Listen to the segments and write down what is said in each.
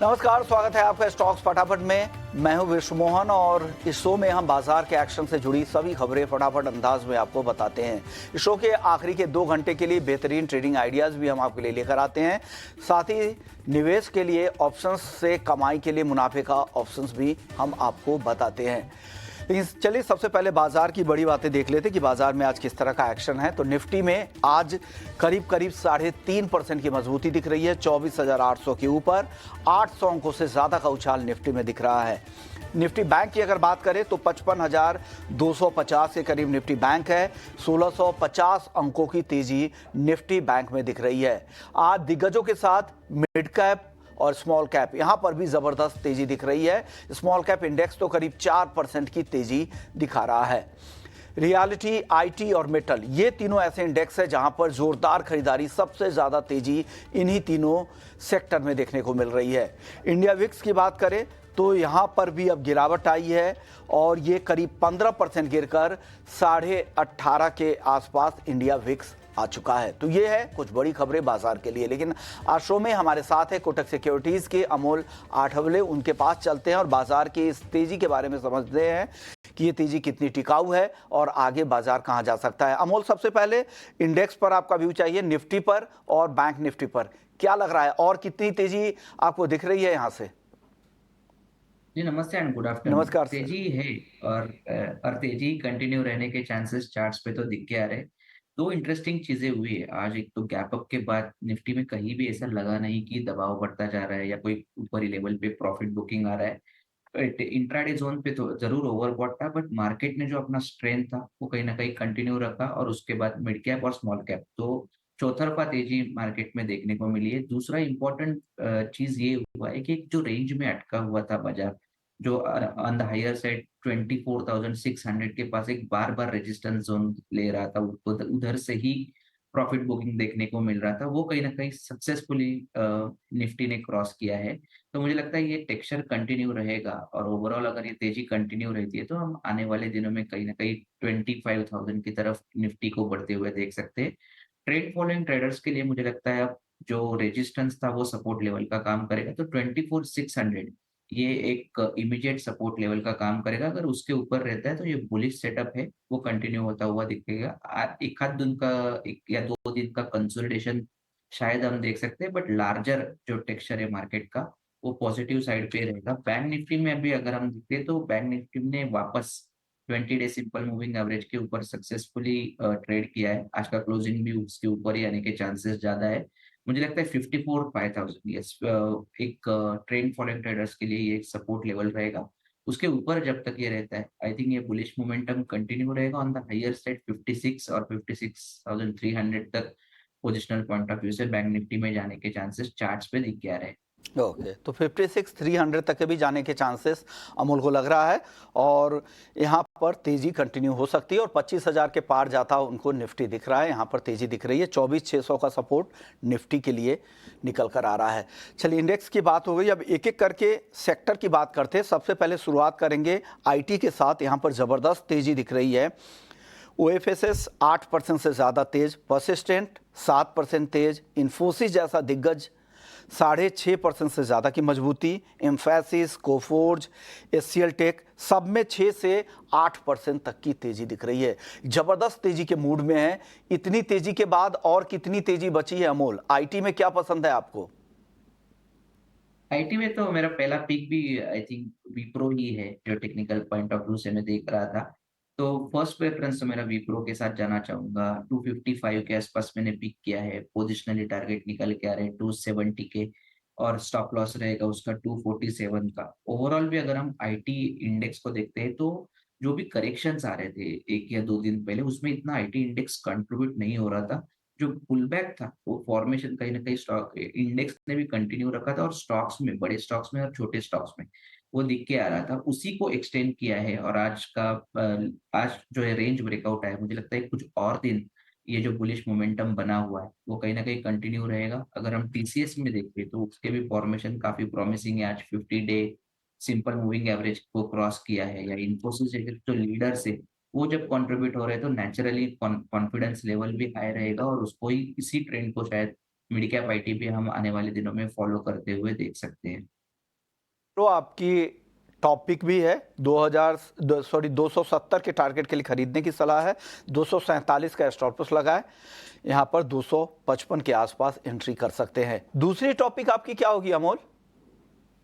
नमस्कार, स्वागत है आपका स्टॉक्स फटाफट में। मैं हूं विश्व मोहन और इस शो में हम बाजार के एक्शन से जुड़ी सभी खबरें फटाफट अंदाज में आपको बताते हैं। इस शो के आखिरी के 2 घंटे के लिए बेहतरीन ट्रेडिंग आइडियाज भी हम आपके लिए लेकर आते हैं। साथ ही निवेश के लिए ऑप्शंस से कमाई के लिए मुनाफे का ऑप्शंस भी हम आपको बताते हैं। लेकिन चलिए सबसे पहले बाजार की बड़ी बातें देख लेते हैं कि बाजार में आज किस तरह का एक्शन है। तो निफ्टी में आज करीब 3.5% की मजबूती दिख रही है, 24,800 के ऊपर 800 अंकों से ज्यादा का उछाल निफ्टी में दिख रहा है। निफ्टी बैंक की अगर बात करें तो 55,250 के करीब निफ्टी बैंक है, 1650 अंकों की तेजी निफ्टी बैंक में दिख रही है। आज दिग्गजों के साथ मिड कैप और स्मॉल कैप यहां पर भी जबरदस्त तेजी दिख रही है। स्मॉल कैप इंडेक्स तो करीब 4% की तेजी दिखा रहा है। रियलिटी, आईटी और मेटल ये तीनों ऐसे इंडेक्स है जहां पर जोरदार खरीदारी, सबसे ज्यादा तेजी इन्हीं तीनों सेक्टर में देखने को मिल रही है। इंडिया विक्स की बात करें तो यहां पर भी अब गिरावट आई है और ये करीब 15% गिरकर 18.5 के आसपास इंडिया विक्स आ चुका है। तो ये है कुछ बड़ी खबरें बाजार के लिए। लेकिन आज शो में हमारे साथ है कोटक सिक्योरिटीज के अमोल आठवले। उनके पास चलते हैं और बाजार की इस तेजी के बारे में समझते हैं कि ये तेजी कितनी टिकाऊ है और आगे बाजार कहां जा सकता है। अमोल, सबसे पहले इंडेक्स पर आपका व्यू चाहिए, निफ्टी पर और बैंक निफ्टी पर क्या लग रहा है और कितनी तेजी आपको दिख रही है यहां से? जी नमस्ते एंड गुड आफ्टरनून। नमस्कार सर। तेजी है और तेजी कंटिन्यू रहने के चांसेस चार्ट्स पे तो दिख के आ रहे। दो इंटरेस्टिंग चीजें हुई है आज। एक तो गैप अप के बाद निफ्टी में कहीं भी ऐसा लगा नहीं कि दबाव बढ़ता जा रहा है या कोई ऊपरी लेवल पे प्रॉफिट बुकिंग आ रहा है। इंट्राडे जोन पे तो जरूर ओवरबॉट था, बट मार्केट ने जो अपना स्ट्रेंथ था वो कहीं ना कहीं कंटिन्यू रखा और उसके बाद मिड कैप और स्मॉल कैप तो चौतरफा तेजी मार्केट में देखने को मिली है। दूसरा इंपॉर्टेंट चीज ये हुआ है कि एक जो रेंज में अटका हुआ था बाजार, जो ऑन द हायर साइड 24,600 के पास एक बार-बार रेजिस्टेंस ज़ोन ले रहा था, उधर से ही प्रॉफिट बुकिंग देखने को मिल रहा था, वो कहीं न कहीं सक्सेसफुली निफ्टी ने क्रॉस किया है। तो मुझे लगता है ये टेक्सचर कंटिन्यू रहेगा और ओवरऑल अगर ये तेज़ी कंटिन्यू रहती है, तो हम आने वाले दिनों में कहीं न कहीं 25,000 की तरफ निफ्टी को बढ़ते हुए देख सकते हैं। ट्रेड फॉलोइंग ट्रेडर्स के लिए मुझे लगता है अब जो रेजिस्टेंस था, वो सपोर्ट लेवल का काम करेगा, तो 24,600 ये एक इमीडिएट सपोर्ट लेवल का काम करेगा। अगर उसके ऊपर रहता है तो ये बुलिश सेटअप है, वो कंटिन्यू होता हुआ दिखेगा। एक आध दिन का, 1 या 2 दिन का कंसोलिडेशन शायद हम देख सकते हैं, बट लार्जर जो टेक्सचर है मार्केट का, वो पॉजिटिव साइड पे रहेगा। बैंक निफ्टी में भी अगर हम देखें तो बैंक निफ्टी ने वापस 20 डे सिंपल मूविंग एवरेज के ऊपर सक्सेसफुली ट्रेड किया है। आज का क्लोजिंग भी उसके ऊपर ही आने के चांसेस ज़्यादा है। मुझे लगता है 54,500 यस, एक ट्रेंड फॉलोइंग ट्रेडर्स के लिए ये एक सपोर्ट लेवल रहेगा। उसके ऊपर जब तक ये रहता है, आई थिंक ये बुलिश मोमेंटम कंटिन्यू रहेगा ऑन द हायर साइड। 56 और 56,300 तक पोजिशनल पॉइंट ऑफ व्यू से बैंक निफ्टी में जाने के चांसेस चार्ट्स पे दिख के आ रहे हैं। ओके, तो 56,300 तक के भी जाने के चांसेस अमूल को लग रहा है और यहाँ पर तेजी कंटिन्यू हो सकती है और 25,000 के पार जाता उनको निफ्टी दिख रहा है। यहाँ पर तेजी दिख रही है, 24,600 का सपोर्ट निफ्टी के लिए निकल कर आ रहा है। चलिए, इंडेक्स की बात हो गई, अब एक एक करके सेक्टर की बात करते हैं। सबसे पहले शुरुआत करेंगे आईटी के साथ। यहाँ पर ज़बरदस्त तेजी दिख रही है। ओएफएसएस 8% से ज़्यादा तेज, परसिस्टेंट 7% तेज, इन्फोसिस जैसा दिग्गज 6.5% से ज़्यादा की मजबूती, एम्फैसिस, कोफोर्ज, एचसीएल टेक सब में 6 से 8% तक की तेजी दिख रही है। जबरदस्त तेजी के मूड में है। इतनी तेजी के बाद और कितनी तेजी बची है अमोल? आईटी में क्या पसंद है आपको? आईटी में तो मेरा पहला पिक भी आई थिंक विप्रो ही है, जो टेक्निकल पॉइंट ऑफ व्यू से मैं देख रहा था। तो फर्स्ट प्रेफरेंस तो मेरा विप्रो के साथ जाना चाहूँगा। 255 के आसपास मैंने पिक किया है। पोजिशनली टारगेट निकल के आ रहे हैं 270 के और स्टॉप लॉस रहेगा उसका 247 का। ओवरऑल भी अगर हम आईटी इंडेक्स को देखते हैं तो जो भी करेक्शंस आ रहे थे 1 या 2 दिन पहले, उसमें इतना आईटी इंडेक्स कंट्रीब्यूट नहीं हो रहा था। जो पुलबैक था वो फॉर्मेशन कहीं न कहीं स्टॉक इंडेक्स ने भी कंटिन्यू रखा था और स्टॉक्स में, बड़े स्टॉक्स में और छोटे स्टॉक्स में वो दिख के आ रहा था। उसी को एक्सटेंड किया है और आज जो है रेंज ब्रेकआउट आया है। मुझे लगता है कुछ और दिन ये जो बुलिश मोमेंटम बना हुआ है वो कहीं न कहीं कंटिन्यू रहेगा। अगर हम टीसीएस में देखें तो उसके भी फॉर्मेशन काफ़ी प्रॉमिसिंग है। आज 50 डे सिंपल मूविंग एवरेज को क्रॉस किया है। या इन्फोसिस जैसे जो लीडर्स है, वो जब कंट्रीब्यूट हो रहे हैं तो नेचुरली कॉन्फिडेंस लेवल भी हाई रहेगा और उसको ही, इसी ट्रेंड को शायद मिड कैप आईटी भी हम आने वाले दिनों में फॉलो करते हुए देख सकते हैं। तो आपकी टॉपिक भी है 270 के टारगेट के लिए खरीदने की सलाह है। 247 का स्टॉप लॉस लगा है, यहाँ पर 255 के आसपास एंट्री कर सकते हैं। दूसरी टॉपिक आपकी क्या होगी अमोल?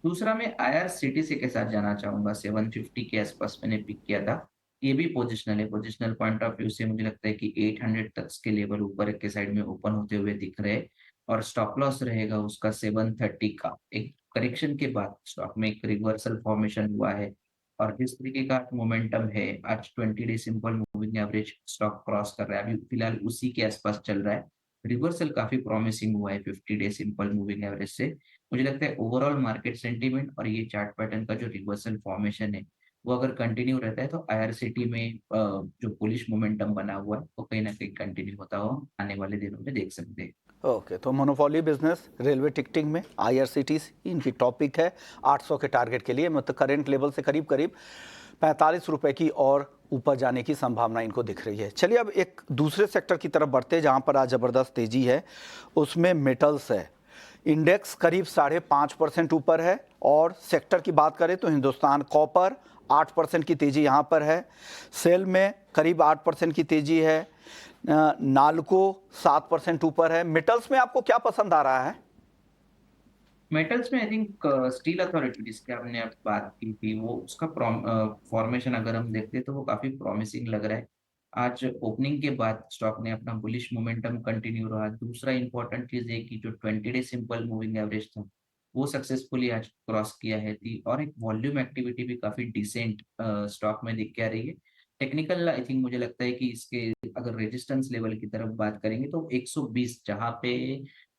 दूसरा मैं IRCTC के साथ जाना चाहूंगा। 750 के आसपास मैंने पिक किया था। ये भी पोजिशनल है। पोजिशनल पॉइंट ऑफ व्यू से मुझे लगता है कि 800 तक के लेवल ऊपर के साइड में ओपन होते हुए दिख रहे हैं और स्टॉप लॉस रहेगा उसका 730 का। एक करेक्शन के बाद स्टॉक में एक रिवर्सल फॉर्मेशन हुआ है और जिस तरीके का मोमेंटम है, आज 20 day simple moving average stock cross कर रहा है, अभी फिलहाल उसी के आसपास चल रहा है। रिवर्सल काफी प्रॉमिसिंग हुआ है 50 डे सिंपल मूविंग एवरेज से। मुझे लगता है ओवरऑल मार्केट सेंटीमेंट और ये चार्ट पैटर्न का जो रिवर्सल फॉर्मेशन है वो अगर कंटिन्यू रहता है तो IRCT में जो बुलिश मोमेंटम बना हुआ है वो कहीं ना कहीं कंटिन्यू होता हुआ आने वाले दिनों में देख सकते हैं। ओके, तो मोनोपोली बिजनेस रेलवे टिकटिंग में IRCTC इनकी टॉपिक है 800 के टारगेट के लिए, मतलब करंट लेवल से करीब करीब 45 रुपए की और ऊपर जाने की संभावना इनको दिख रही है। चलिए अब एक दूसरे सेक्टर की तरफ बढ़ते हैं जहां पर आज ज़बरदस्त तेजी है, उसमें मेटल्स है। इंडेक्स करीब 5.5% ऊपर है और सेक्टर की बात करें तो हिंदुस्तान कॉपर 8% की तेजी यहाँ पर है। सेल में करीब 8% की तेजी है। नालको 7% ऊपर है। मेटल्स में आपको क्या पसंद आ रहा है? मेटल्स में आई थिंक स्टील अथॉरिटी जिसकी आपने अब बात की थी, वो उसका फॉर्मेशन अगर हम देखते हैं तो वो काफी प्रॉमिसिंग लग रहा है। आज ओपनिंग के बाद स्टॉक ने अपना बुलिश मोमेंटम कंटिन्यू रहा। दूसरा इंपॉर्टेंट चीज है कि जो 20 डे सिंपल मूविंग एवरेज था वो सक्सेसफुली आज क्रॉस किया है थी और एक वॉल्यूम एक्टिविटी भी काफी डिसेंट स्टॉक में दिख के आ रही है। टेक्निकल आई थिंक मुझे लगता है कि इसके अगर रेजिस्टेंस लेवल की तरफ बात करेंगे तो 120 जहाँ पे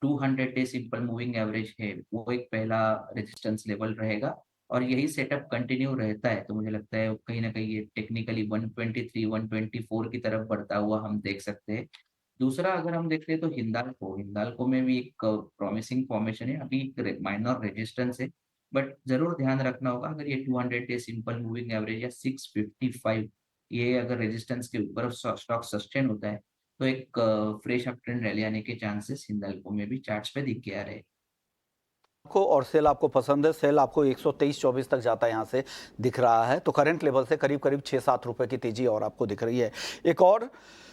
200 डे सिंपल मूविंग एवरेज है वो एक पहला रेजिस्टेंस लेवल रहेगा और यही सेटअप कंटिन्यू रहता है तो मुझे लगता है कहीं ना कहीं ये टेक्निकली 123 124 की तरफ बढ़ता हुआ हम देख सकते हैं। दूसरा अगर हम देखते हैं तो हिंदाल्को हिंदाल्को में भी एक प्रॉमिसिंग फॉर्मेशन है। अभी एक माइनर रेजिस्टेंस है बट जरूर ध्यान रखना होगा अगर ये 200 डे सिंपल मूविंग एवरेज या 655 ये अगर रेजिस्टेंस के ऊपर स्टॉक सस्टेन होता है तो एक फ्रेश अप ट्रेंड रैली आने के चांसेस हिंदाल्को में भी चार्ट्स पे दिख के आ रहे हैं। को और सेल आपको पसंद है? सेल आपको 123-24 तक जाता है यहाँ से दिख रहा है, तो करंट लेवल से करीब करीब 6-7 रुपए की तेजी और आपको दिख रही है। एक और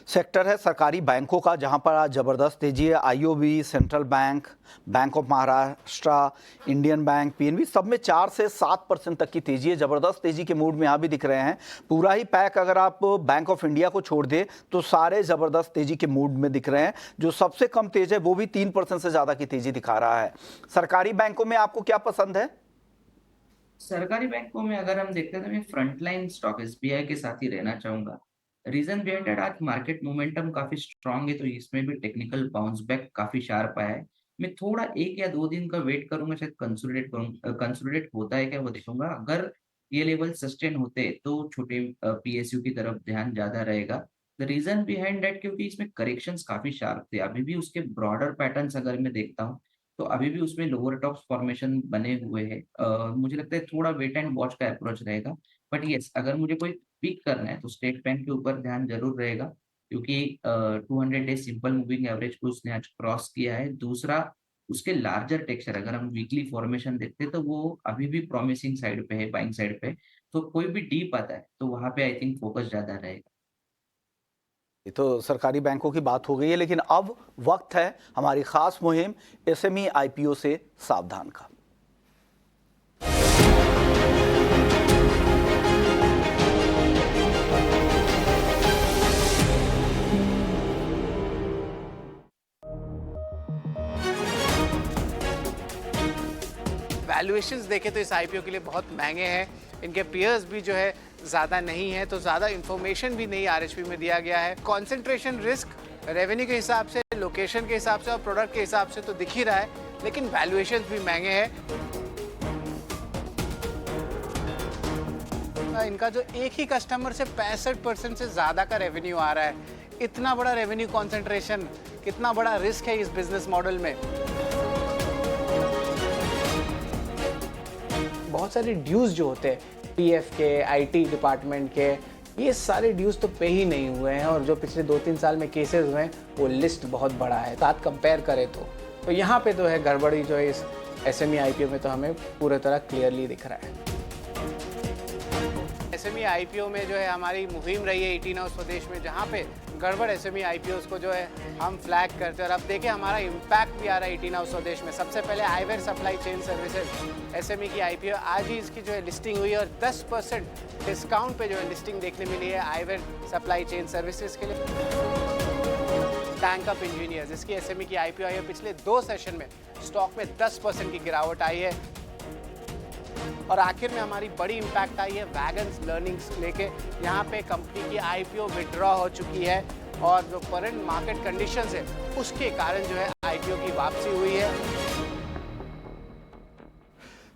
सेक्टर है सरकारी बैंकों का जहाँ पर आज ज़बरदस्त तेजी है। IOB, central bank, bank of Maharashtra, Indian bank, PNB सब में 4 से 7% तक की तेजी है। ज़बरदस्त तेजी के मूड में यहाँ भी दिख रहे हैं। पूरा ही पैक अगर आप बैंक ऑफ इंडिया को छोड़ दें तो सारे ज़बरदस्त तेजी के मूड में दिख रहे हैं। जो सबसे कम तेज है वो भी 3% से ज़्यादा की तेजी दिखा रहा है। सरकारी बैंकों में आपको क्या पसंद है? सरकारी बैंकों में अगर हम देखते हैं तो मैं फ्रंटलाइन स्टॉक SBI के साथ ही रहना चाहूंगा। रीजन बिहाइंड दैट आज मार्केट मोमेंटम काफी स्ट्रांग है तो इसमें भी टेक्निकल बाउंस बैक काफी शार्प आया है। मैं थोड़ा 1 या 2 दिन का वेट करूंगा, शायद कंसोलिडेट होता है क्या वो देखूंगा। अगर ये लेवल सस्टेन होते तो छोटे PSU की तरफ ध्यान ज्यादा रहेगा। द रीजन बिहाइंड दैट क्योंकि इसमें करेक्शंस काफी शार्प थे। अभी भी उसके ब्रॉडर पैटर्न्स अगर मैं देखता हूँ तो अभी भी उसमें लोअर टॉप्स फॉर्मेशन बने हुए हैं। मुझे लगता है थोड़ा वेट एंड वॉच का अप्रोच रहेगा। बट यस अगर मुझे कोई पिक करना है तो स्टेट बैंक के ऊपर ध्यान जरूर रहेगा क्योंकि 200 डे सिंपल मूविंग एवरेज को उसने आज क्रॉस किया है। दूसरा उसके लार्जर टेक्सचर अगर हम वीकली फॉर्मेशन देखते हैं तो वो अभी भी प्रॉमिसिंग साइड पे है, बाइंग साइड पे। तो कोई भी डीप आता है तो वहां पे आई थिंक फोकस ज्यादा रहेगा। ये तो सरकारी बैंकों की बात हो गई है, लेकिन अब वक्त है हमारी खास मुहिम SME IPO से सावधान का। वैल्यूएशंस देखें तो इस IPO के लिए बहुत महंगे हैं। इनके पेयर्स भी जो है ज़्यादा नहीं है, तो ज़्यादा इन्फॉर्मेशन भी नहीं RHP में दिया गया है। कॉन्सेंट्रेशन रिस्क रेवेन्यू के हिसाब से, लोकेशन के हिसाब से और प्रोडक्ट के हिसाब से तो दिख ही रहा है, लेकिन वैल्यूएशंस भी महंगे हैं। इनका जो एक ही कस्टमर से 65% से ज़्यादा का रेवेन्यू आ रहा है। इतना बड़ा रेवेन्यू कॉन्सेंट्रेशन, कितना बड़ा रिस्क है इस बिजनेस मॉडल में। बहुत सारे ड्यूज जो होते हैं PF के, IT डिपार्टमेंट के, ये सारे ड्यूज तो पे ही नहीं हुए हैं और जो पिछले 2-3 साल में केसेस हुए हैं वो लिस्ट बहुत बड़ा है। साथ कंपेयर करें तो यहाँ पे तो है गड़बड़ी जो है इस एसएमई आईपीओ में तो हमें पूरी तरह क्लियरली दिख रहा है। एसएमई आईपीओ में जो है हमारी मुहिम रही है 18 हाउस स्वदेश में, जहाँ पे गड़बड़ एसएमई आईपीओस को जो है हम फ्लैग करते हैं। और अब देखिए हमारा इम्पैक्ट भी आ रहा है 18 हाउस स्वदेश में। सबसे पहले eyewear supply chain services SME की आईपीओ आज ही इसकी जो है लिस्टिंग हुई है और 10% डिस्काउंट पे जो है लिस्टिंग देखने मिली है आईवेयर सप्लाई चेन सर्विसेज के लिए। बैंक ऑफ इंजीनियर्स इसकी एसएमई की आईपीओ आई है, पिछले 2 सेशन में स्टॉक में 10% की गिरावट आई है। और आखिर में हमारी बड़ी इम्पैक्ट आई है वैगन्स लर्निंग्स लेके। यहाँ पे कंपनी की आईपीओ विड्रॉ हो चुकी है और जो करंट मार्केट कंडीशंस है उसके कारण जो है आईपीओ की वापसी हुई है।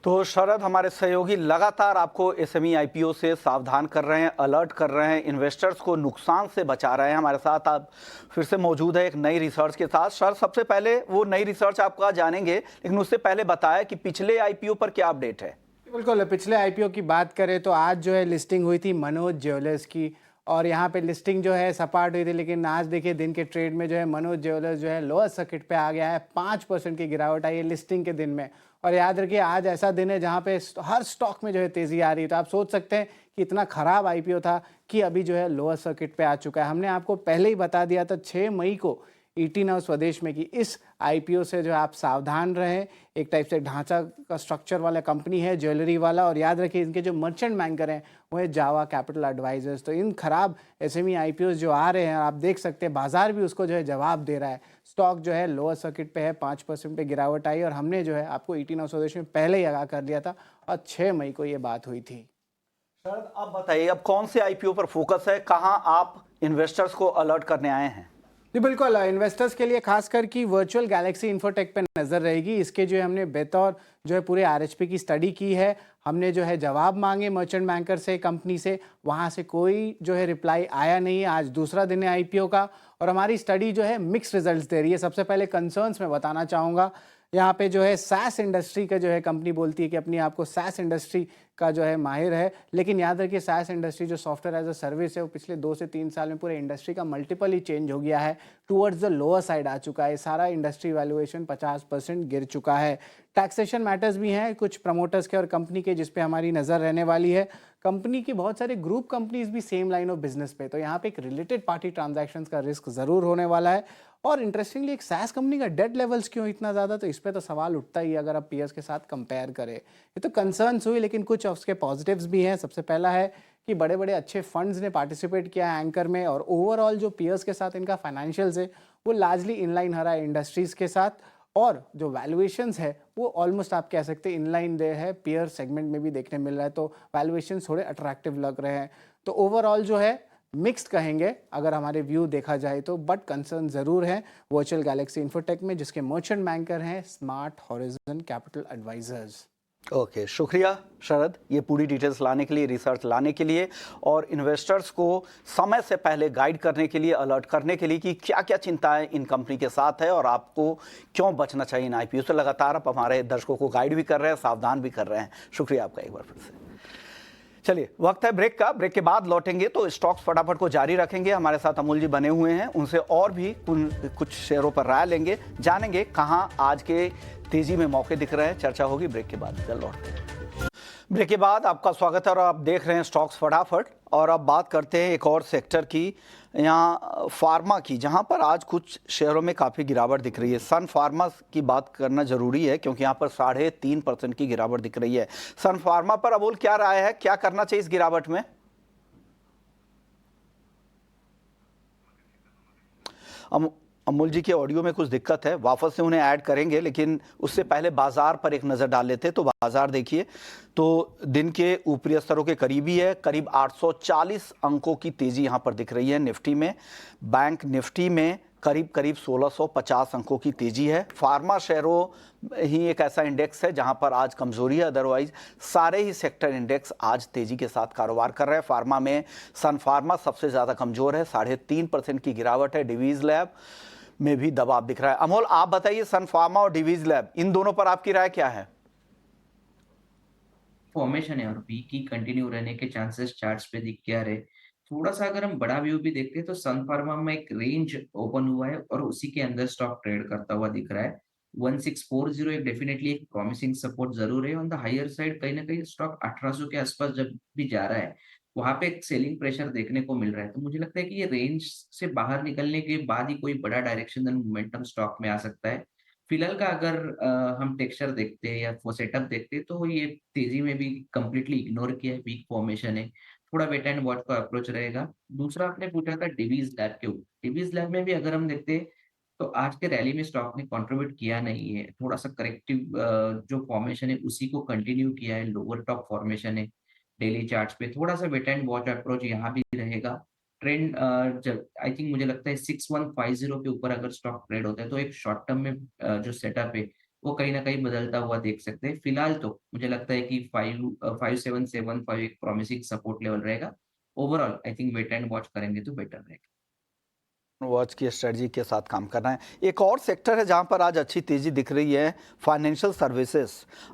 तो शरद, हमारे सहयोगी लगातार आपको एसएमई आईपीओ से सावधान कर रहे हैं, अलर्ट कर रहे हैं, इन्वेस्टर्स को नुकसान से बचा रहे हैं। हमारे साथ आप फिर से मौजूद है एक नई रिसर्च के साथ। शरद, सबसे पहले वो नई रिसर्च आपका जानेंगे, लेकिन उससे पहले बताया कि पिछले आईपीओ पर क्या अपडेट है। बिल्कुल, पिछले आईपीओ की बात करें तो आज जो है लिस्टिंग हुई थी मनोज ज्वेलर्स की और यहाँ पे लिस्टिंग जो है सपाट हुई थी, लेकिन आज देखिए दिन के ट्रेड में जो है मनोज ज्वेलर्स जो है लोअर सर्किट पे आ गया है। 5% की गिरावट आई है लिस्टिंग के दिन में। और याद रखिए आज ऐसा दिन है जहाँ पे हर स्टॉक में जो है तेज़ी आ रही है। तो आप सोच सकते हैं कि इतना ख़राब आईपीओ था कि अभी जो है लोअर सर्किट पे आ चुका है। हमने आपको पहले ही बता दिया था 6 मई को 18 हाउस स्वदेश में कि इस आईपीओ से जो है आप सावधान रहें। एक टाइप से ढांचा का स्ट्रक्चर वाला कंपनी है, ज्वेलरी वाला। और याद रखिए इनके जो मर्चेंट बैंकर हैं वो है जावा कैपिटल एडवाइजर्स। तो इन खराब एसएमई आईपीओस जो आ रहे हैं आप देख सकते हैं बाजार भी उसको जो है जवाब दे रहा है। स्टॉक जो है लोअर सर्किट पे है, 5% पे गिरावट आई और हमने जो है आपको 18 हाउस स्वदेश में पहले ही आगाह कर दिया था और 6 मई को ये बात हुई थी। शरद, अब बताइए अब कौन से आईपीओ पर फोकस है, कहां आप इन्वेस्टर्स को अलर्ट करने आए हैं? जी बिल्कुल, इन्वेस्टर्स के लिए खासकर की वर्चुअल गैलेक्सी इन्फोटेक पे नज़र रहेगी। इसके जो है हमने बेतौर जो है पूरे आरएचपी की स्टडी की है। हमने जो है जवाब मांगे मर्चेंट बैंकर से, कंपनी से, वहाँ से कोई जो है रिप्लाई आया नहीं है। आज दूसरा दिन है आईपीओ का और हमारी स्टडी जो है मिक्स रिजल्ट्स दे रही है। सबसे पहले कंसर्न्स में बताना चाहूँगा, यहाँ पे जो है सैस इंडस्ट्री का जो है कंपनी बोलती है कि अपनी आपको सैस इंडस्ट्री का जो है माहिर है, लेकिन याद रखिए सैस इंडस्ट्री जो सॉफ्टवेयर एज अ सर्विस है वो पिछले 2 से 3 साल में पूरे इंडस्ट्री का मल्टीपल ही चेंज हो गया है, टूवर्ड्स द लोअर साइड आ चुका है। सारा इंडस्ट्री वैल्यूएशन 50% गिर चुका है। टैक्सेशन मैटर्स भी हैं कुछ प्रमोटर्स के और कंपनी के, जिस पे हमारी नज़र रहने वाली है। कंपनी की बहुत सारे ग्रुप कंपनीज भी सेम लाइन ऑफ बिजनेस पे, तो यहाँ पे एक रिलेटेड पार्टी ट्रांजैक्शंस का रिस्क ज़रूर होने वाला है। और इंटरेस्टिंगली एक सैस कंपनी का डेट लेवल्स क्यों इतना ज़्यादा, तो इस पर तो सवाल उठता ही है अगर आप पीएस के साथ कंपेयर करें। ये तो कंसर्न्स हुई, लेकिन कुछ उसके पॉजिटिव्स भी हैं। सबसे पहला है कि बड़े बड़े अच्छे फंड्स ने पार्टिसिपेट किया है एंकर में और ओवरऑल जो पीएस के साथ इनका फाइनेंशियल्स है वो लार्जली इनलाइन आ रहा है इंडस्ट्रीज़ के साथ। और जो वैल्यूएशंस है वो ऑलमोस्ट आप कह सकते हैं इनलाइन दे है, पीयर सेगमेंट में भी देखने मिल रहा है। तो वैल्यूएशंस थोड़े अट्रैक्टिव लग रहे हैं। तो ओवरऑल जो है मिक्स्ड कहेंगे अगर हमारे व्यू देखा जाए तो, बट कंसर्न ज़रूर है वर्चुअल गैलेक्सी इन्फोटेक में, जिसके मर्चेंट बैंकर हैं smart horizon capital advisers. Okay, शुक्रिया शरद, ये पूरी डिटेल्स लाने के लिए, रिसर्च लाने के लिए और इन्वेस्टर्स को समय से पहले गाइड करने के लिए, अलर्ट करने के लिए कि क्या क्या चिंताएं इन कंपनी के साथ है और आपको क्यों बचना चाहिए इन आईपीओ से। लगातार आप हमारे दर्शकों को गाइड भी कर रहे हैं, सावधान भी कर रहे हैं। शुक्रिया आपका एक बार फिर से। चलिए, वक्त है ब्रेक का। ब्रेक के बाद लौटेंगे तो स्टॉक्स फटाफट को जारी रखेंगे। हमारे साथ अमूल जी बने हुए हैं, उनसे और भी कुछ शेयरों पर राय लेंगे, जानेंगे कहां आज के तेजी में मौके दिख रहे हैं। चर्चा होगी ब्रेक के बाद। चल लौटते हैं। ब्रेक के बाद आपका स्वागत है और आप देख रहे हैं स्टॉक्स फटाफट। और अब बात करते हैं एक और सेक्टर की, यहाँ फार्मा की, जहाँ पर आज कुछ शेयरों में काफ़ी गिरावट दिख रही है। सन फार्मा की बात करना जरूरी है क्योंकि यहाँ पर 3.5% की गिरावट दिख रही है। सन फार्मा पर अमूल क्या राय है, क्या करना चाहिए इस गिरावट में? अमूल जी के ऑडियो में कुछ दिक्कत है, वापस से उन्हें ऐड करेंगे, लेकिन उससे पहले बाजार पर एक नज़र डाल लेते हैं। तो बाजार देखिए तो दिन के ऊपरी स्तरों के करीबी है, करीब 840 अंकों की तेज़ी यहाँ पर दिख रही है निफ्टी में। बैंक निफ्टी में करीब 1650 अंकों की तेज़ी है। फार्मा शेयरों ही एक ऐसा इंडेक्स है जहां पर आज कमजोरी है, अदरवाइज सारे ही सेक्टर इंडेक्स आज तेजी के साथ कारोबार कर रहे हैं। फार्मा में सन फार्मा सबसे ज़्यादा कमजोर है, 3.5% की गिरावट है। डिवीज लैब में भी दबाव दिख रहा है। अमोल, आप बताइए, सन फार्मा और डिवीज लैब, इन दोनों पर आपकी राय क्या है? फॉर्मेशन है और वीक ही कंटिन्यू रहने के चांसेस चार्ट्स पे दिख के आ रहे। थोड़ा सा अगर हम बड़ा व्यू भी देखते हैं तो सन फार्मा में एक रेंज ओपन हुआ है और उसी के अंदर स्टॉक ट्रेड करता हुआ दिख रहा है। 1640 एक डेफिनेटली एक प्रॉमिसिंग सपोर्ट जरूर है। ऑन द हायर साइड कहीं ना कहीं स्टॉक 1800 के आसपास जब भी जा रहा है, वहां पे एक सेलिंग प्रेशर देखने को मिल रहा है। तो मुझे लगता है कि ये रेंज से बाहर निकलने के बाद ही कोई बड़ा डायरेक्शनल मोमेंटम स्टॉक में आ सकता है। फिलहाल का अगर हम टेक्सचर देखते हैं या वो सेटअप देखते हैं, तो ये तेजी में भी कंप्लीटली इग्नोर किया है, वीक फॉर्मेशन है। थोड़ा वेट एंड वॉच का अप्रोच रहेगा। दूसरा आपने पूछा था डिवीज लैब के ऊपर। डिवीज लैब में भी अगर हम देखते हैं, तो आज के रैली में स्टॉक ने कंट्रीब्यूट किया नहीं है। थोड़ा-सा करेक्टिव जो फॉर्मेशन है उसी को कंटिन्यू किया है, लोअर टॉप फॉर्मेशन है। डेली चार्ट्स पे थोड़ा-सा वेट एंड वॉच अप्रोच यहाँ भी रहेगा। ट्रेंड जब आई थिंक मुझे लगता है 6150 के ऊपर अगर स्टॉक ट्रेड होता है, तो एक शॉर्ट टर्म में जो सेटअप है वो कहीं न कहीं बदलता हुआ देख सकते हैं। फिलहाल तो मुझे लगता है कि 5775 एक प्रॉमिसिंग सपोर्ट लेवल रहेगा। Overall I think wait and watch करेंगे तो बेटर रहेगा। वॉच की स्ट्रेटजी के साथ काम करना है। एक और सेक्टर है जहां पर आज अच्छी तेजी दिख रही है, फाइनेंशियल सर्विसेज।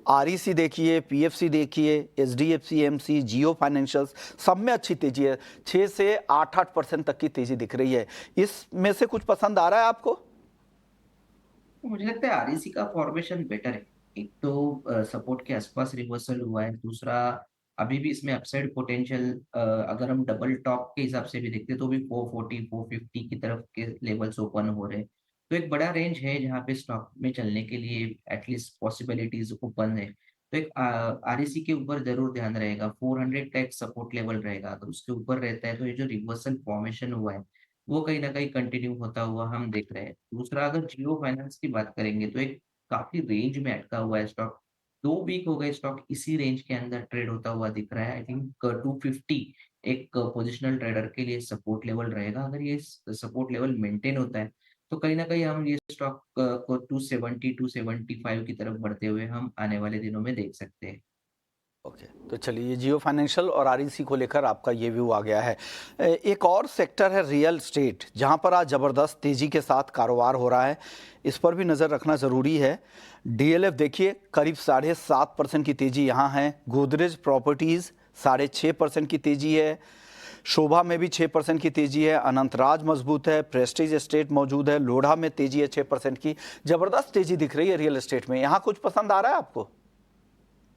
आरईसी देखिए, पीएफसी देखिए, एचडीएफसी, एमसी, जियो फाइनेंशियल्स, सब में अच्छी तेजी है। 6 से 8% तक की तेजी दिख रही है। इसमें से कुछ पसंद आ रहा है आपको? तो मुझे लगता है आरईसी का फॉर्मेशन बेटर है। एक तो सपोर्ट के आसपास रिवर्सल हुआ है। दूसरा, अभी भी इसमें अपसाइड पोटेंशियल अगर हम डबल टॉप के हिसाब से भी देखते हैं, तो भी 440 450 की तरफ के लेवल्स ओपन हो रहे हैं। तो एक बड़ा रेंज है जहाँ पे स्टॉक में चलने के लिए एटलीस्ट पॉसिबिलिटीज ओपन है। तो एक आरईसी के ऊपर जरूर ध्यान रहेगा। 400 का एक सपोर्ट लेवल रहेगा। अगर उसके ऊपर रहता है, तो ये जो रिवर्सल फॉर्मेशन हुआ है वो कहीं न कहीं कंटिन्यू होता हुआ हम देख रहे हैं। दूसरा, अगर जियो फाइनेंस की बात करेंगे, तो एक काफ़ी रेंज में अटका हुआ है स्टॉक। 2 वीक हो गए स्टॉक इसी रेंज के अंदर ट्रेड होता हुआ दिख रहा है। आई थिंक 250 एक पोजिशनल ट्रेडर के लिए सपोर्ट लेवल रहेगा। अगर ये सपोर्ट लेवल मेंटेन होता है, तो कहीं न कहीं हम ये स्टॉक को 270 275 की तरफ बढ़ते हुए हम आने वाले दिनों में देख सकते हैं। ओके, तो चलिए, जियो फाइनेंशियल और आरईसी को लेकर आपका ये व्यू आ गया है। एक और सेक्टर है रियल एस्टेट, जहां पर आज ज़बरदस्त तेज़ी के साथ कारोबार हो रहा है। इस पर भी नज़र रखना ज़रूरी है। डीएलएफ देखिए, करीब 7.5% की तेज़ी यहाँ है। गोदरेज प्रॉपर्टीज़ 6.5% की तेज़ी है। शोभा में भी 6% की तेज़ी है। अनंतराज मजबूत है। प्रेस्टीज एस्टेट मौजूद है। लोढ़ा में तेज़ी है 6% की। ज़बरदस्त तेज़ी दिख रही है रियल एस्टेट में। यहाँ कुछ पसंद आ रहा है आपको?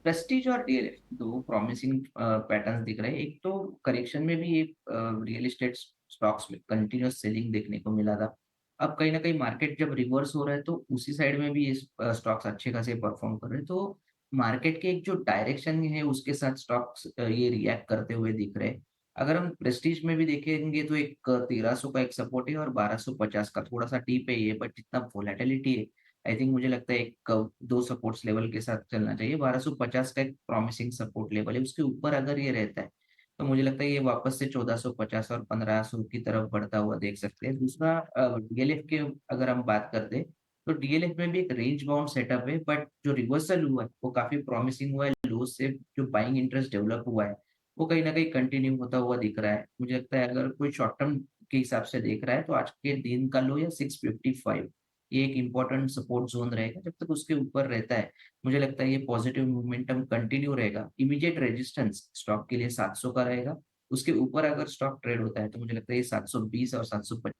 प्रेस्टीज और डीएलएफ दो प्रॉमिसिंग पैटर्न्स दिख रहे हैं। एक तो करेक्शन में भी एक रियल एस्टेट स्टॉक्स में कंटिन्यूअस सेलिंग देखने को मिला था। अब कहीं न कहीं मार्केट जब रिवर्स हो रहा है, तो उसी साइड में भी ये स्टॉक्स अच्छे खासे परफॉर्म कर रहे हैं। तो मार्केट के एक जो डायरेक्शन है उसके साथ स्टॉक्स ये रिएक्ट करते हुए दिख रहे हैं। अगर हम प्रेस्टीज में भी देखेंगे, तो एक 1300 का एक सपोर्ट है और 1250 का थोड़ा-सा डीप है ये, बट जितना वोलेटिलिटी है, आई थिंक मुझे लगता है एक 2 सपोर्ट्स लेवल के साथ चलना चाहिए। 1250 का एक प्रॉमिसिंग सपोर्ट लेवल है, उसके ऊपर अगर ये रहता है, तो मुझे लगता है ये वापस से 1450 और 1500 की तरफ बढ़ता हुआ देख सकते हैं। दूसरा, डीएलएफ के अगर हम बात करते हैं, तो डीएलएफ में भी एक रेंज बाउंड सेटअप है, बट जो रिवर्सल हुआ है, वो काफ़ी प्रॉमिसिंग हुआ है। लो से जो बाइंग इंटरेस्ट डेवलप हुआ है, वो कहीं न कहीं कंटिन्यू होता हुआ दिख रहा है। मुझे लगता है अगर कोई शॉर्ट टर्म के हिसाब से देख रहा है, तो आज के दिन का लो या 655, ये एक इम्पोर्टेंट सपोर्ट ज़ोन रहेगा। जब तक उसके ऊपर रहता है, मुझे लगता है ये पॉजिटिव मोमेंटम कंटिन्यू रहेगा। इमीडिएट रेजिस्टेंस स्टॉक के लिए 700 का रहेगा। उसके ऊपर अगर स्टॉक ट्रेड होता है, तो मुझे लगता है ये 720 और 750।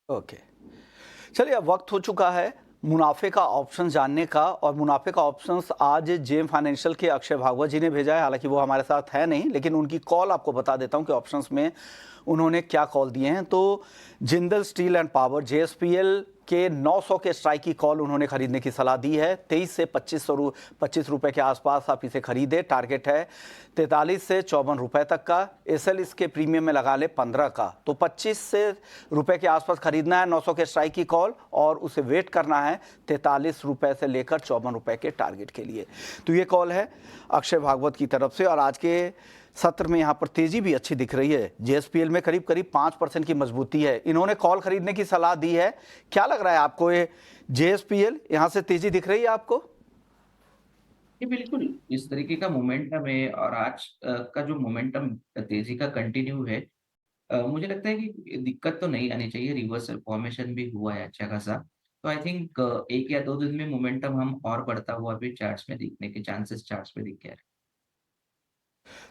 ओके, चलिए, अब वक्त हो चुका है मुनाफे का ऑप्शन जानने का। और मुनाफे का ऑप्शंस आज जेम फाइनेंशियल के अक्षय भागवत जी ने भेजा है। हालांकि वो हमारे साथ है नहीं, लेकिन उनकी कॉल आपको बता देता हूं कि ऑप्शंस में उन्होंने क्या कॉल दिए हैं। तो Jindal steel and power, JSPL के 900 के स्ट्राइक की कॉल उन्होंने खरीदने की सलाह दी है। 23 से 25 रुपए के आसपास आप इसे खरीदें। टारगेट है 43 से 54 रुपए तक का। एसएल इसके प्रीमियम में लगा ले 15 का। तो 25 से रुपए के आसपास खरीदना है 900 के स्ट्राइक की कॉल, और उसे वेट करना है 43 रुपए से लेकर 54 रुपए के टारगेट के लिए। तो ये कॉल है अक्षय भागवत की तरफ से। और आज के सत्र में यहाँ पर तेजी भी अच्छी दिख रही है। जेएसपीएल में करीब 5% की मजबूती है। इन्होंने कॉल खरीदने की सलाह दी है। क्या लग रहा है आपको, ये जेएसपीएल यहाँ से तेजी दिख रही है आपको? जी, बिल्कुल, इस तरीके का मोमेंटम है और आज का जो मोमेंटम तेजी का कंटिन्यू है। मुझे लगता है कि दिक्कत तो नहीं आनी चाहिए। रिवर्सल फॉर्मेशन भी हुआ है अच्छा खासा। तो आई थिंक 1 या 2 दिन में मोमेंटम हम और बढ़ता हुआ भी चार्ट्स में दिखने के चांसेस चार्ट्स में दिख गया है।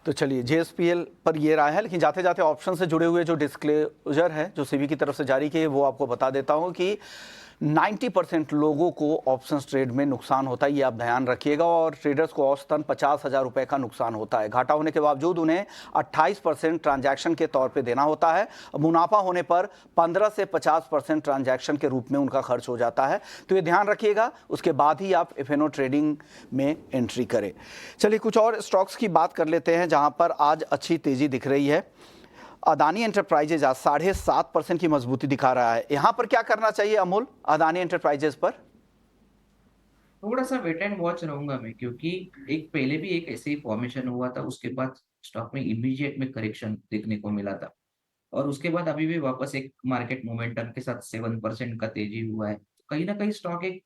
तो चलिए, जेएसपीएल पर ये राय है। लेकिन जाते जाते ऑप्शन से जुड़े हुए जो डिस्क्लोजर है जो सेबी की तरफ से जारी किए, वो आपको बता देता हूँ कि 90% लोगों को ऑप्शंस ट्रेड में नुकसान होता है, ये आप ध्यान रखिएगा। और ट्रेडर्स को औसतन 50,000 रुपए का नुकसान होता है। घाटा होने के बावजूद उन्हें 28% ट्रांजैक्शन के तौर पे देना होता है। मुनाफा होने पर 15 से 50% ट्रांजैक्शन के रूप में उनका खर्च हो जाता है। तो ये ध्यान रखिएगा, उसके बाद ही आप एफएनओ ट्रेडिंग में एंट्री करें। चलिए कुछ और स्टॉक्स की बात कर लेते हैं जहां पर आज अच्छी तेजी दिख रही है। अदानी एंटरप्राइजेज आज 7.5% की मजबूती दिखा रहा है। यहां पर क्या करना चाहिए अमूल अदानी एंटरप्राइजेज पर? थोड़ा सा वेट एंड वॉच रहूंगा मैं, क्योंकि एक पहले भी एक ऐसे ही फॉर्मेशन हुआ था, उसके बाद स्टॉक में इमीडिएट में करेक्शन देखने को मिला था, और उसके बाद अभी भी वापस एक मार्केट मोमेंटम के साथ 7% का तेजी हुआ है। कहीं ना कहीं स्टॉक एक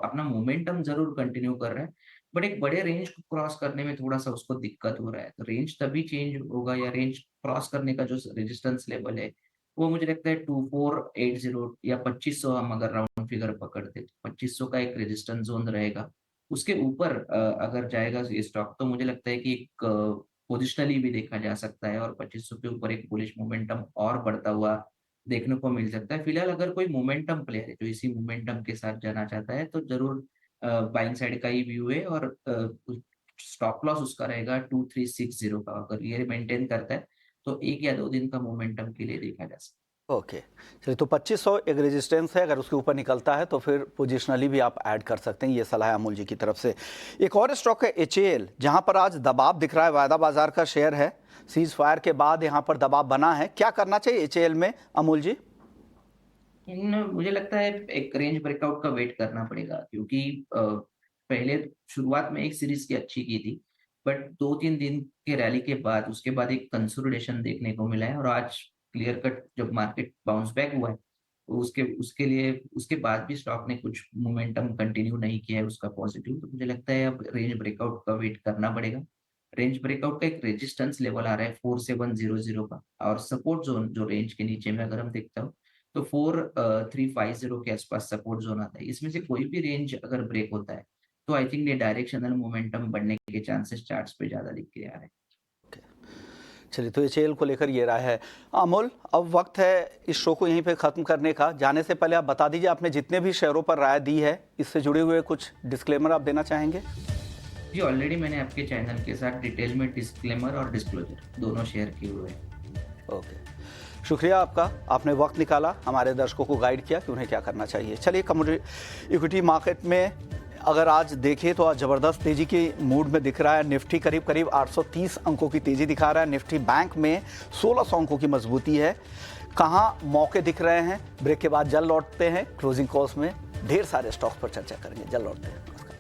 अपना मोमेंटम जरूर कंटिन्यू कर रहा है, बट एक बड़े रेंज को क्रॉस करने में थोड़ा सा उसको दिक्कत हो रहा है। तो रेंज तभी चेंज होगा, या रेंज क्रॉस करने का जो रेजिस्टेंस लेवल है वो मुझे लगता है 2480 या 2500, हम अगर राउंड फिगर पकड़ते तो 2500 का एक रेजिस्टेंस जोन रहेगा। उसके ऊपर अगर जाएगा ये स्टॉक तो मुझे लगता है कि एक पोजिशनली भी देखा जा सकता है, और 2500 के ऊपर एक बुलिश मोमेंटम और बढ़ता हुआ देखने को मिल सकता है। फिलहाल अगर कोई मोमेंटम प्लेयर है जो इसी मोमेंटम के साथ जाना चाहता है तो जरूर बाइंग साइड का ही व्यू है, और स्टॉप लॉस उसका रहेगा 2360 का। अगर ये मेंटेन करता है तो 1 या 2 दिन का मोमेंटम के लिए देखा जा सकता है। ओके, चलिए तो 2500 एक रेजिस्टेंस है, अगर उसके ऊपर निकलता है तो फिर पोजिशनली भी आप ऐड कर सकते हैं। ये सलाह है अमूल जी की तरफ से। एक और स्टॉक है HAL, जहां पर आज दबाव दिख रहा है। वायदा बाजार का शेयर है, सीज फायर के बाद यहां पर दबाव बना है। क्या करना चाहिए HAL में अमूल जी? मुझे लगता है एक रेंज ब्रेकआउट का वेट करना पड़ेगा, क्योंकि पहले शुरुआत में एक सीरीज की अच्छी की थी, बट 2-3 दिन के रैली के बाद उसके बाद एक कंसोलिडेशन देखने को मिला है, और आज क्लियर कट जब मार्केट बाउंस बैक हुआ है तो उसके बाद भी स्टॉक ने कुछ मोमेंटम कंटिन्यू नहीं किया है उसका पॉजिटिव। तो मुझे लगता है अब रेंज ब्रेकआउट का वेट करना पड़ेगा। रेंज ब्रेकआउट का एक रेजिस्टेंस लेवल आ रहा है 4700 का, और सपोर्ट जोन जो रेंज के नीचे में अगर हम देखता हो तो 4350 के आसपास सपोर्ट जोन आता है। इसमें से कोई भी रेंज अगर ब्रेक होता है तो आई थिंक ये डायरेक्शनल मोमेंटम बढ़ने के चांसेस चार्ट्स पे ज्यादा दिख के आ रहे हैं। चलिए तो HAL को लेकर ये राय है। अमोल, अब वक्त है इस शो को यहीं पे ख़त्म करने का। जाने से पहले आप बता दीजिए, आपने जितने भी शेयरों पर राय दी है इससे जुड़े हुए कुछ डिस्क्लेमर आप देना चाहेंगे? जी, ऑलरेडी मैंने आपके चैनल के साथ डिटेल में डिस्क्लेमर और डिस्क्लोजर दोनों शेयर किए हुए हैं। ओके, शुक्रिया आपका, आपने वक्त निकाला, हमारे दर्शकों को गाइड किया कि उन्हें क्या करना चाहिए। चलिए, कमोडिटी इक्विटी मार्केट में अगर आज देखें तो आज ज़बरदस्त तेज़ी के मूड में दिख रहा है। निफ्टी करीब 830 अंकों की तेज़ी दिखा रहा है। निफ्टी बैंक में 1600 अंकों की मजबूती है। कहाँ मौके दिख रहे हैं, ब्रेक के बाद जल्द लौटते हैं। क्लोजिंग कॉल्स में ढेर सारे स्टॉक्स पर चर्चा करेंगे, जल्द लौटते हैं। नमस्कार।